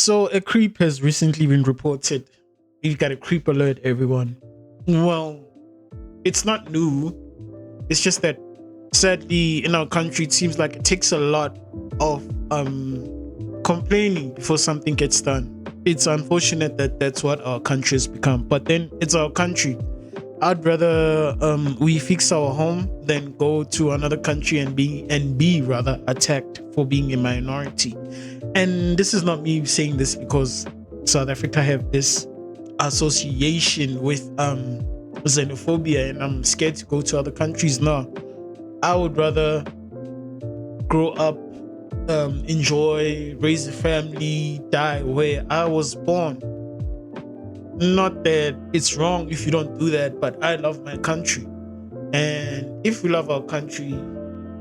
So a creep has recently been reported. We've got a creep alert, everyone. Well, it's not new. It's just that sadly in our country it seems like it takes a lot of complaining before something gets done. It's unfortunate that that's what our country has become, but then it's our country. I'd rather we fix our home than go to another country and be rather attacked for being a minority. And this is not me saying this because South Africa have this association with xenophobia and I'm scared to go to other countries. No, I would rather grow up, enjoy, raise a family, die where I was born. Not that it's wrong if you don't do that, but I love my country. And if we love our country,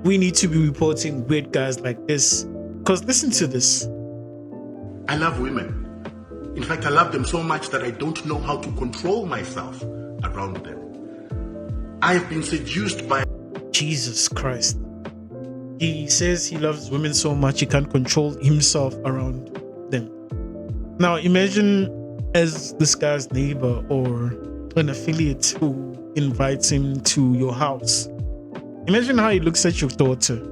we need to be reporting weird guys like this. Because listen to this. I love women. In fact, I love them so much that I don't know how to control myself around them. I have been seduced by... Jesus Christ. He says he loves women so much he can't control himself around them. Now imagine as this guy's neighbor or an affiliate who invites him to your house. Imagine how he looks at your daughter.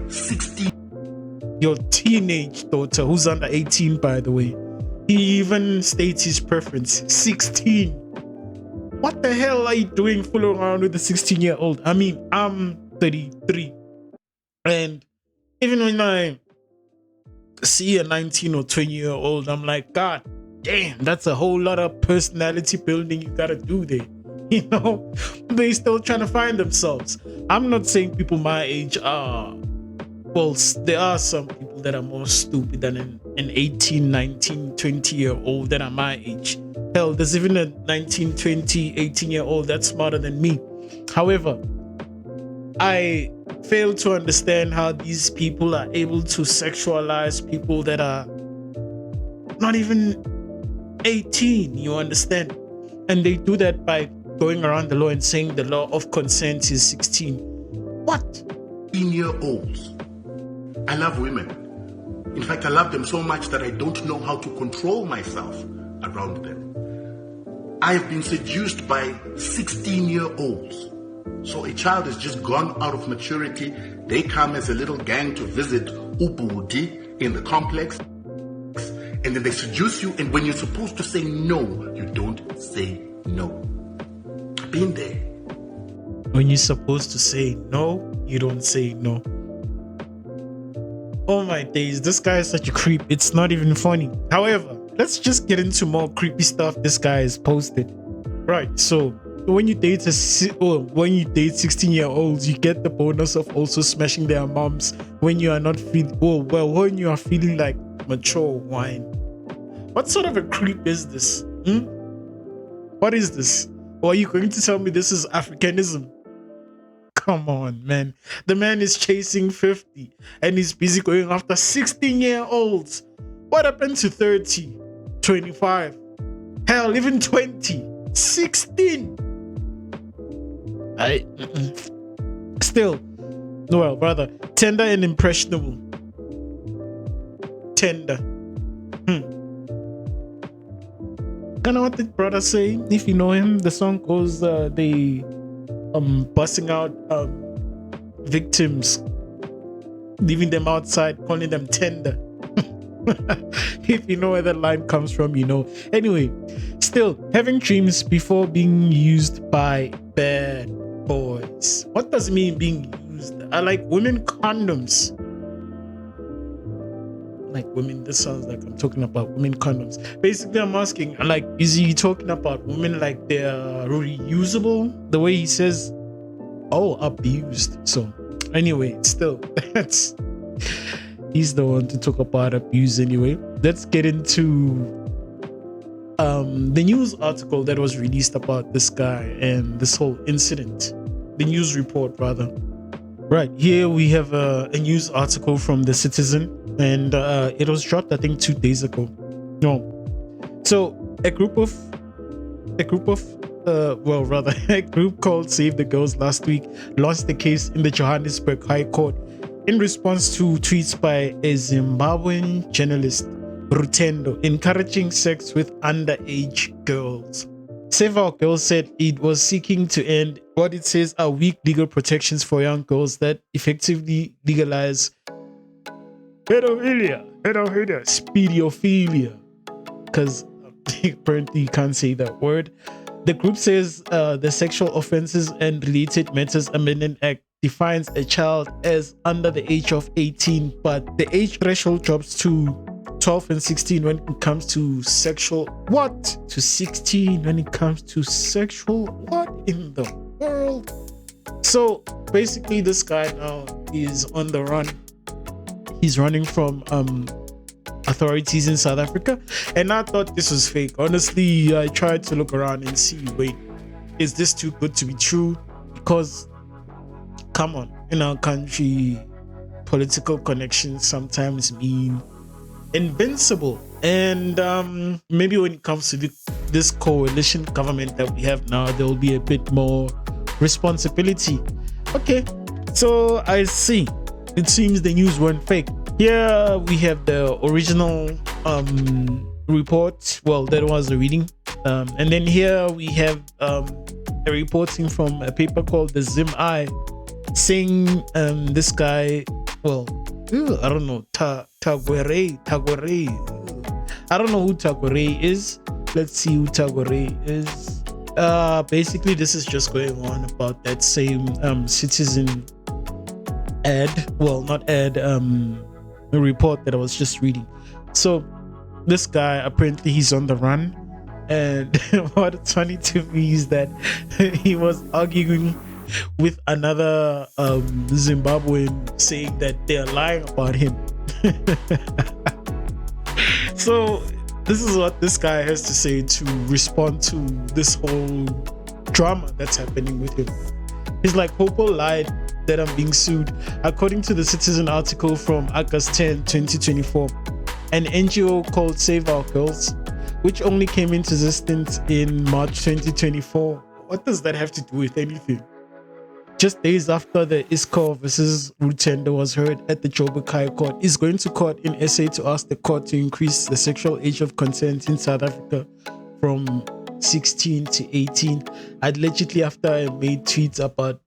60. Your teenage daughter, who's under 18, by the way. He even states his preference. 16. What the hell are you doing fooling around with a 16-year-old? I mean, I'm 33. And even when I see a 19 or 20-year-old, I'm like, God damn, that's a whole lot of personality building you gotta do there. You know, they still trying to find themselves. I'm not saying people my age are, well, there are some people that are more stupid than an 18, 19, 20-year-old that are my age. Hell, there's even a 19, 20, 18-year-old that's smarter than me. However, I fail to understand how these people are able to sexualize people that are not even 18, you understand? And they do that by going around the law and saying the law of consent is 16. What? 16-year-olds. I love women. In fact, I love them so much that I don't know how to control myself around them. I have been seduced by 16-year-olds. So a child has just gone out of maturity. They come as a little gang to visit Ubudi in the complex. And then they seduce you. And when you're supposed to say no, you don't say no. I've been there. When you're supposed to say no, you don't say no. Oh my days, this guy is such a creep. It's not even funny. However, let's just get into more creepy stuff this guy has posted. Right, so when you date 16-year-olds, you get the bonus of also smashing their moms when you are not feeling when you are feeling like mature wine. What sort of a creep is this? What is this? Or are you going to tell me this is Africanism? Come on, man. The man is chasing 50 and he's busy going after 16-year-olds. What happened to 30, 25, hell, even 20, 16? Still, well, rather, tender and impressionable. Tender. Kind of what the brother say, if you know him, the song goes, they busting out victims, leaving them outside, calling them tender. If you know where that line comes from, you know. Anyway, still, having dreams before being used by bad boys. What does it mean being used? I like women condoms. Like women, this sounds like I'm talking about women condoms. Basically, I'm asking, like, is he talking about women like they're reusable? The way he says, oh, abused. So anyway, still, that's he's the one to talk about abuse anyway. Let's get into the news article that was released about this guy and this whole incident. The news report, rather. Right, here we have a news article from The Citizen, and it was dropped, I think, 2 days ago. No. So a group called Save the Girls last week lost the case in the Johannesburg High Court in response to tweets by a Zimbabwean journalist, Rutendo, encouraging sex with underage girls. Save Our Girls said it was seeking to end what it says are weak legal protections for young girls that effectively legalize pedophilia, speediophilia, because apparently you can't say that word. The group says the Sexual Offences and Related Matters Amendment Act defines a child as under the age of 18, but the age threshold drops to 12 and 16 when it comes to sexual. What? To 16 when it comes to sexual? What in the world? So basically, this guy now is on the run. He's running from authorities in South Africa, and I thought this was fake. Honestly, I tried to look around and see, wait, is this too good to be true? Because come on, in our country, political connections sometimes mean invincible, and maybe when it comes to this coalition government that we have now, there will be a bit more responsibility. Okay, so I see, it seems the news weren't fake. Here we have the original report, well, that was a reading, and then here we have a reporting from a paper called the Zimbawean, saying this guy, well, I don't know, Tagore. I don't know who Tagore is. Let's see who Tagore is. Basically, this is just going on about that same citizen ad. Well, not ad, a report that I was just reading. So this guy, apparently he's on the run, and what's funny to me is that he was arguing with another Zimbabwean, saying that they're lying about him. So this is what this guy has to say to respond to this whole drama that's happening with him. He's like, Hopo lied that I'm being sued. According to the Citizen article from August 10, 2024, an NGO called Save Our Girls, which only came into existence in March 2024. What does that have to do with anything? Just days after the Isco versus Rutendo was heard at the Joburg High Court, is going to court in SA to ask the court to increase the sexual age of consent in South Africa from 16 to 18, allegedly after I made tweets about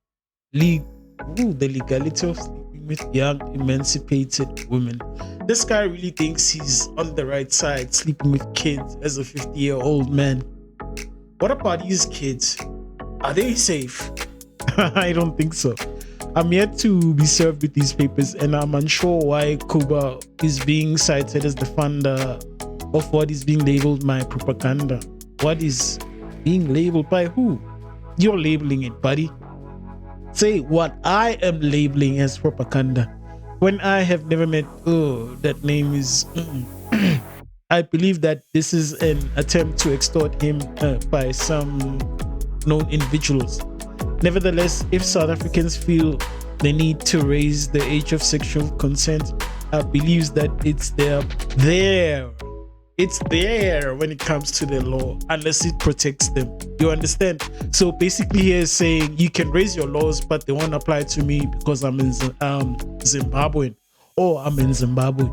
the legality of sleeping with young emancipated women. This guy really thinks he's on the right side, sleeping with kids as a 50-year-old man. What about these kids? Are they safe? I don't think so. I'm yet to be served with these papers, and I'm unsure why Kuba is being cited as the funder of what is being labeled my propaganda. What is being labeled by who? You're labeling it, buddy. Say what I am labeling as propaganda when I have never met. Oh, that name is. I believe that this is an attempt to extort him by some known individuals. Nevertheless, if South Africans feel the need to raise the age of sexual consent, I believe that it's there. It's there when it comes to the law, unless it protects them. You understand? So basically, he is saying you can raise your laws, but they won't apply to me because I'm in Zimbabwean, or I'm in Zimbabwe.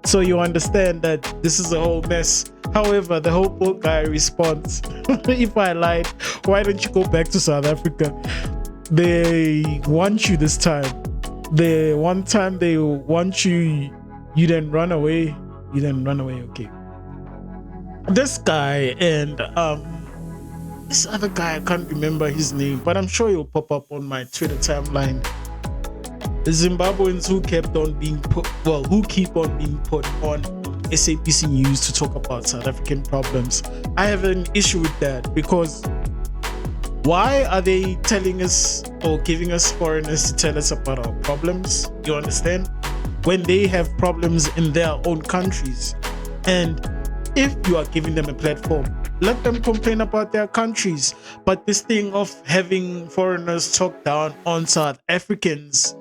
So you understand that this is a whole mess. However, the whole guy responds, if I lied, why don't you go back to South Africa? They want you this time. The one time they want you, you then run away. Okay. This guy and this other guy, I can't remember his name, but I'm sure he'll pop up on my Twitter timeline. The Zimbabweans who keep on being put on SABC News to talk about South African problems. I have an issue with that, because why are they telling us or giving us foreigners to tell us about our problems? You understand? When they have problems in their own countries. And if you are giving them a platform, let them complain about their countries. But this thing of having foreigners talk down on South Africans,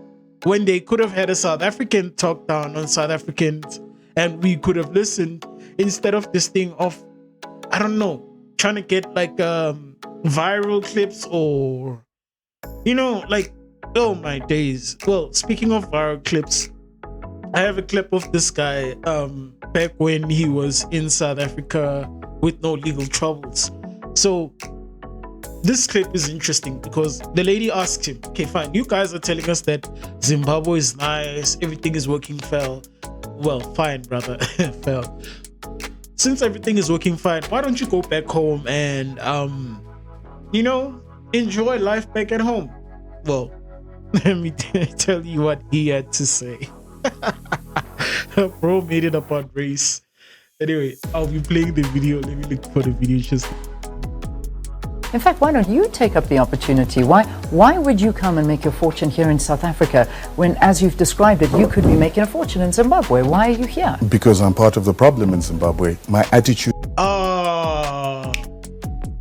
when they could have had a South African talk down on South Africans and we could have listened, instead of this thing of, I don't know, trying to get like viral clips, or, you know, like Oh my days. Well, speaking of viral clips, I have a clip of this guy back when he was in South Africa with no legal troubles. So this clip is interesting because the lady asked him, okay, fine, you guys are telling us that Zimbabwe is nice, everything is working well. Well, fine, brother. Well, since everything is working fine, why don't you go back home and enjoy life back at home? Well, let me tell you what he had to say. Bro made it about race. Anyway, I'll be playing the video. Let me look for the video just. In fact, why don't you take up the opportunity? Why would you come and make your fortune here in South Africa when, as you've described it, you could be making a fortune in Zimbabwe? Why are you here? Because I'm part of the problem in Zimbabwe. My attitude...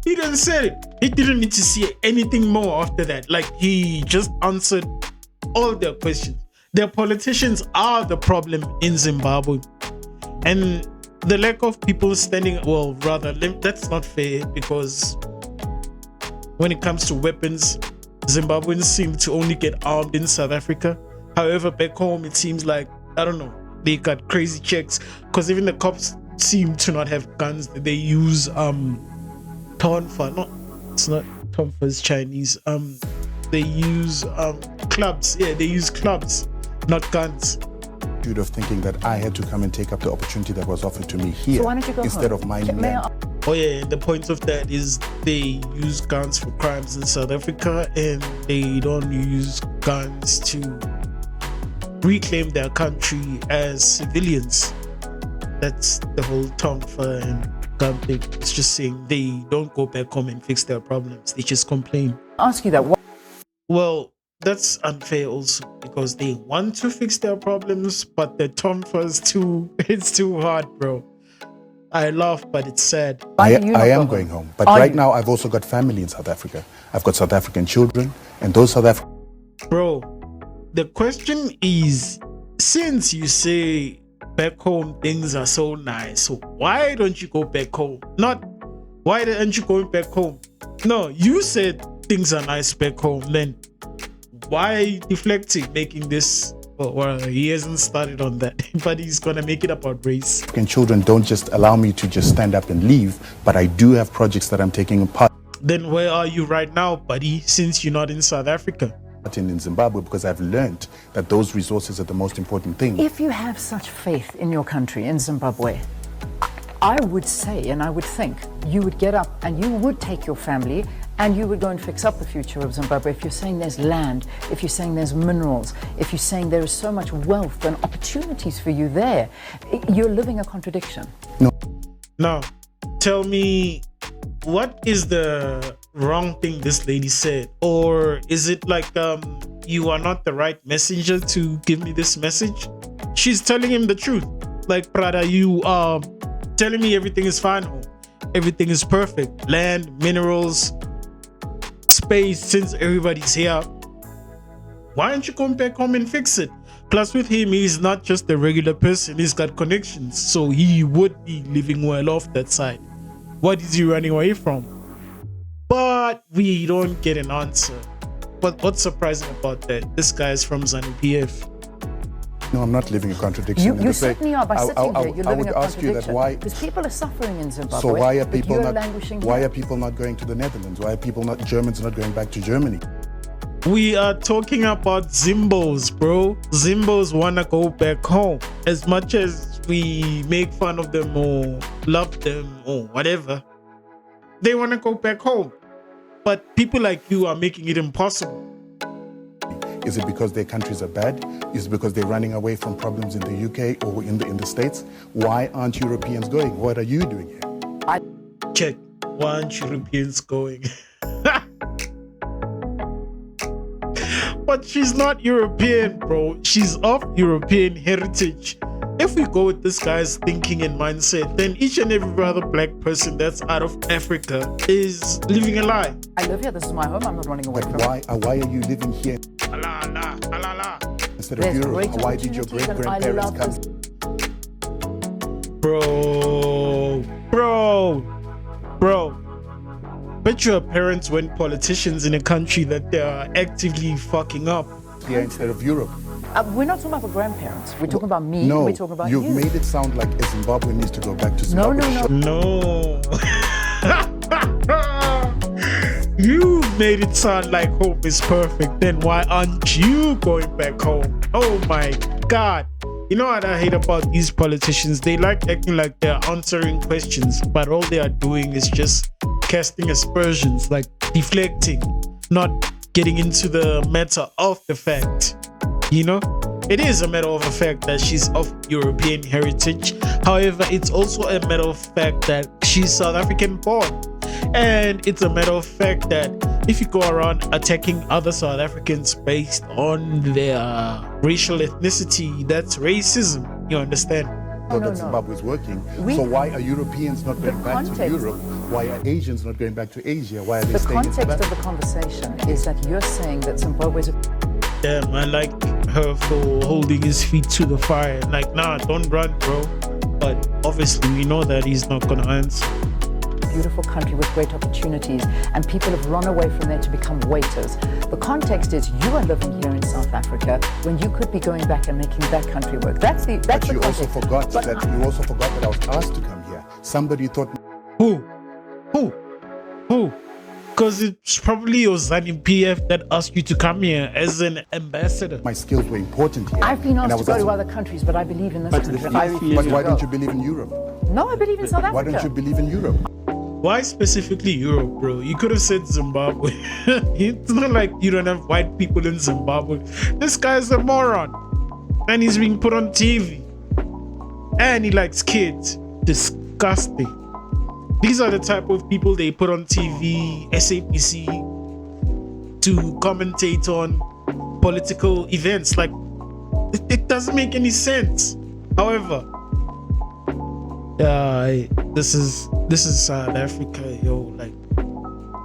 He didn't say it. He didn't need to say anything more after that. Like, he just answered all their questions. Their politicians are the problem in Zimbabwe. And the lack of people standing... Well, rather, that's not fair because... when it comes to weapons, Zimbabweans seem to only get armed in South Africa. However, back home, it seems like, I don't know, they got crazy checks because even the cops seem to not have guns. They use tonfa. No, it's not tonfa, it's Chinese. They use clubs. Yeah, they use clubs, not guns. Of thinking that I had to come and take up the opportunity that was offered to me here, so why don't you go instead home? Of mining land. Oh yeah, the point of that is they use guns for crimes in South Africa and they don't use guns to reclaim their country as civilians. That's the whole tonfa and gun thing. It's just saying they don't go back home and fix their problems. They just complain. Ask you that. Well, that's unfair also because they want to fix their problems, but the tonfa's it's too hard, bro. I laugh, but it's sad. I am going home. But right now, I've also got family in South Africa. I've got South African children, and those South African... Bro, the question is, since you say back home things are so nice, so why don't you go back home? Not, why aren't you going back home? No, you said things are nice back home, then why deflecting, making this... Well, he hasn't started on that, but he's gonna make it about race. And children don't just allow me to just stand up and leave, but I do have projects that I'm taking part. Then where are you right now, buddy, since you're not in South Africa? In Zimbabwe, because I've learned that those resources are the most important thing. If you have such faith in your country, in Zimbabwe, I would say and I would think you would get up and you would take your family and you would go and fix up the future of Zimbabwe. If you're saying there's land, if you're saying there's minerals, if you're saying there is so much wealth and opportunities for you there, you're living a contradiction. No. Now, tell me, what is the wrong thing this lady said? Or is it like you are not the right messenger to give me this message? She's telling him the truth. Like, brother, you are telling me everything is fine home. Everything is perfect. Land, minerals, space, since everybody's here. Why aren't you going back home and fix it? Plus with him, he's not just a regular person, he's got connections, so he would be living well off that side. What is he running away from? But we don't get an answer. But what's surprising about that? This guy is from Zanupf. No, I'm not living a contradiction. You certainly are. By sitting here, you're I living would a ask you contradiction. that why... Because people are suffering in Zimbabwe. So why are people not going to the Netherlands? Why are Germans not going back to Germany? We are talking about Zimbos, bro. Zimbos wanna go back home. As much as we make fun of them or love them or whatever, they wanna go back home. But people like you are making it impossible. Is it because their countries are bad? Is it because they're running away from problems in the UK or in the States? Why aren't Europeans going? What are you doing here? Check. Why aren't Europeans going? But she's not European, bro. She's of European heritage. If we go with this guy's thinking and mindset, then each and every other black person that's out of Africa is living a lie. I live here. This is my home. I'm not running away from it. Why are you living here? Instead of Europe, why did your great-grandparents come? Back bet your parents weren't politicians in a country that they are actively fucking up. Here instead of Europe. We're not talking about the grandparents. We're talking about me. No, We're talking about you. you've made it sound like Zimbabwe needs to go back to No, Zimbabwe. no, no. No. You made it sound like home is perfect. Then why aren't you going back home? Oh my God. You know what I hate about these politicians? They like acting like they're answering questions, but all they are doing is just casting aspersions, like deflecting, not getting into the matter of the fact. You know, it is a matter of a fact that she's of European heritage. However, it's also a matter of fact that she's South African born. And it's a matter of fact that if you go around attacking other South Africans based on their racial ethnicity, that's racism. You understand? That Zimbabwe is working. So why are Europeans not going back to Europe? Why are Asians not going back to Asia? Why are they staying in The context Zimbabwe? of the conversation is that you're saying that Zimbabwe is a Damn, I like her for holding his feet to the fire. Like, nah, don't run, bro. But obviously, we know that he's not gonna answer. beautiful country with great opportunities, and people have run away from there to become waiters. The context is you are living here in South Africa when you could be going back and making that country work. That's the But you also context. forgot that I was asked to come here. Somebody thought Who? Because it's probably your Zanupf PF that asked you to come here as an ambassador. my skills were important here. I've been And I asked to was go to asked- other countries, but I believe in this But country. the and I few refuse But to why go. don't you believe in Europe? No, I believe in South Africa. Why don't you believe in Europe? Why specifically Europe, bro? You could have said Zimbabwe. It's not like you don't have white people in Zimbabwe. This guy's a moron. And he's being put on TV. And he likes kids. Disgusting. These are the type of people they put on TV, SABC, to commentate on political events. Like, it doesn't make any sense. However, this is South Africa, yo. Like,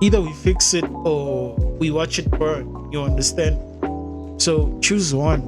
either we fix it or we watch it burn. You understand? So choose one.